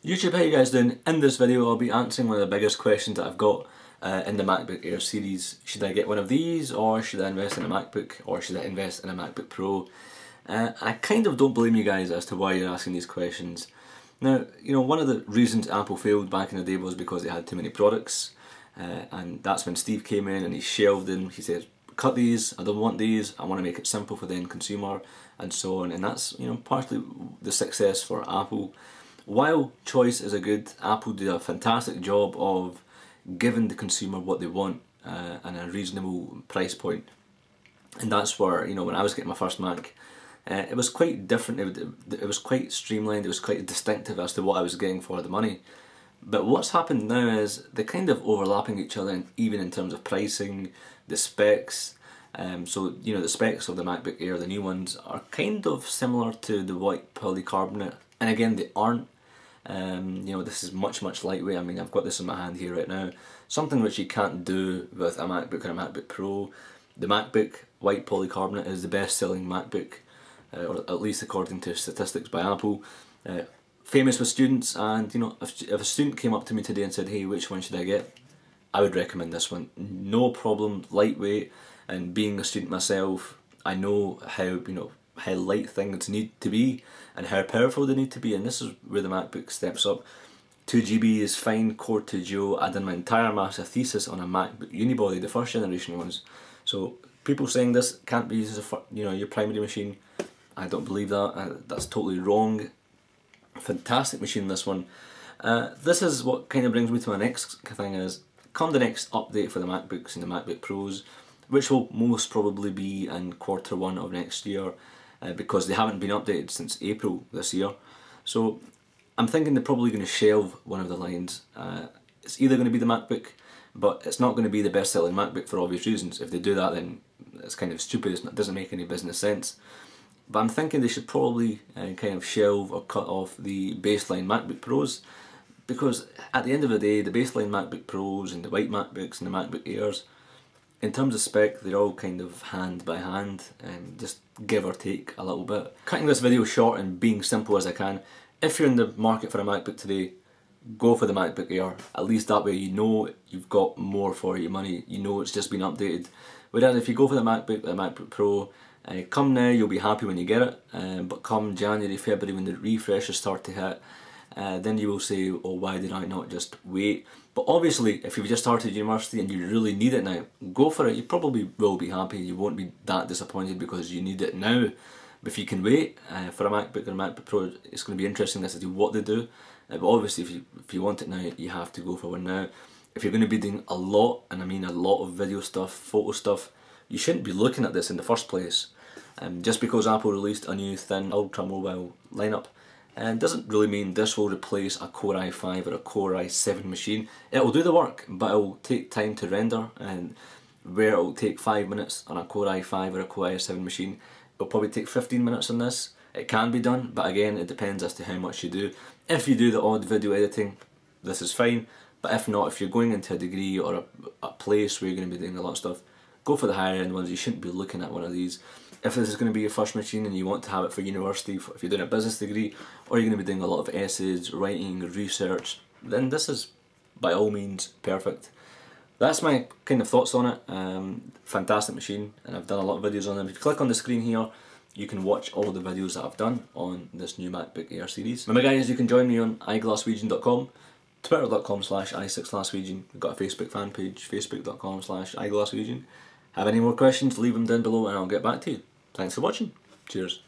YouTube, how you guys doing? In this video I'll be answering one of the biggest questions that I've got in the MacBook Air series. Should I get one of these, or should I invest in a MacBook, or should I invest in a MacBook Pro? I kind of don't blame you guys as to why you're asking these questions. Now, you know, one of the reasons Apple failed back in the day was because they had too many products, and that's when Steve came in and he shelved them. He said, cut these, I don't want these, I want to make it simple for the end consumer, and so on. And that's, you know, partly the success for Apple. While choice is good, Apple did a fantastic job of giving the consumer what they want and a reasonable price point. And that's where, you know, when I was getting my first Mac, it was quite different, it was quite streamlined, it was quite distinctive as to what I was getting for the money. But what's happened now is they're kind of overlapping each other, even in terms of pricing, the specs. So, you know, the specs of the MacBook Air, the new ones, are kind of similar to the white polycarbonate. And again, they aren't. You know, this is much lightweight. I mean, I've got this in my hand here right now. Something which you can't do with a MacBook or a MacBook Pro. The MacBook white polycarbonate is the best selling MacBook, or at least according to statistics by Apple. Famous with students, and you know, if a student came up to me today and said, hey, which one should I get? I would recommend this one. No problem, lightweight, and being a student myself, I know how, you know, how light things need to be and how powerful they need to be, and this is where the MacBook steps up. 2GB is fine, Core 2 Duo. I did my entire master thesis on a MacBook Unibody, the first generation ones. So people saying this can't be used as a, you know, your primary machine, I don't believe that. That's totally wrong. Fantastic machine, this one. This is what kind of brings me to my next thing is, come the next update for the MacBooks and the MacBook Pros, which will most probably be in Q1 of next year, because they haven't been updated since April this year. So I'm thinking they're probably going to shelve one of the lines. It's either going to be the MacBook, but it's not going to be the best selling MacBook for obvious reasons. If they do that, then it's kind of stupid, it doesn't make any business sense. But I'm thinking they should probably kind of shelve or cut off the baseline MacBook Pros, because at the end of the day, the baseline MacBook Pros and the white MacBooks and the MacBook Airs, in terms of spec, they're all kind of hand by hand, just give or take a little bit. Cutting this video short and being simple as I can, if you're in the market for a MacBook today, go for the MacBook Air. At least that way you know you've got more for your money, you know it's just been updated. Whereas if you go for the MacBook Pro, come now you'll be happy when you get it, but come January, February when the refreshes start to hit, then you will say, oh, why did I not just wait? But obviously, if you've just started university and you really need it now, go for it. You probably will be happy, you won't be that disappointed because you need it now. But if you can wait for a MacBook or a MacBook Pro, it's going to be interesting as to what they do. But obviously, if you want it now, you have to go for one now. If you're going to be doing a lot, and I mean a lot of video stuff, photo stuff, you shouldn't be looking at this in the first place. Just because Apple released a new thin ultra mobile lineup, doesn't really mean this will replace a Core i5 or a Core i7 machine. It will do the work, but it will take time to render, and where it will take 5 minutes on a Core i5 or a Core i7 machine, it will probably take 15 minutes on this. It can be done, but again, it depends as to how much you do. If you do the odd video editing, this is fine, but if not, if you're going into a degree or a place where you're going to be doing a lot of stuff, go for the higher end ones. You shouldn't be looking at one of these. If this is going to be your first machine and you want to have it for university, if you're doing a business degree, or you're going to be doing a lot of essays, writing, research, then this is by all means perfect. That's my kind of thoughts on it. Fantastic machine, and I've done a lot of videos on them. If you click on the screen here, you can watch all the videos that I've done on this new MacBook Air series. Remember guys, you can join me on iGlaswegian.com, twitter.com/i6glasswegian. We've got a Facebook fan page, facebook.com/iGlaswegian. Have any more questions, leave them down below and I'll get back to you. Thanks for watching. Cheers.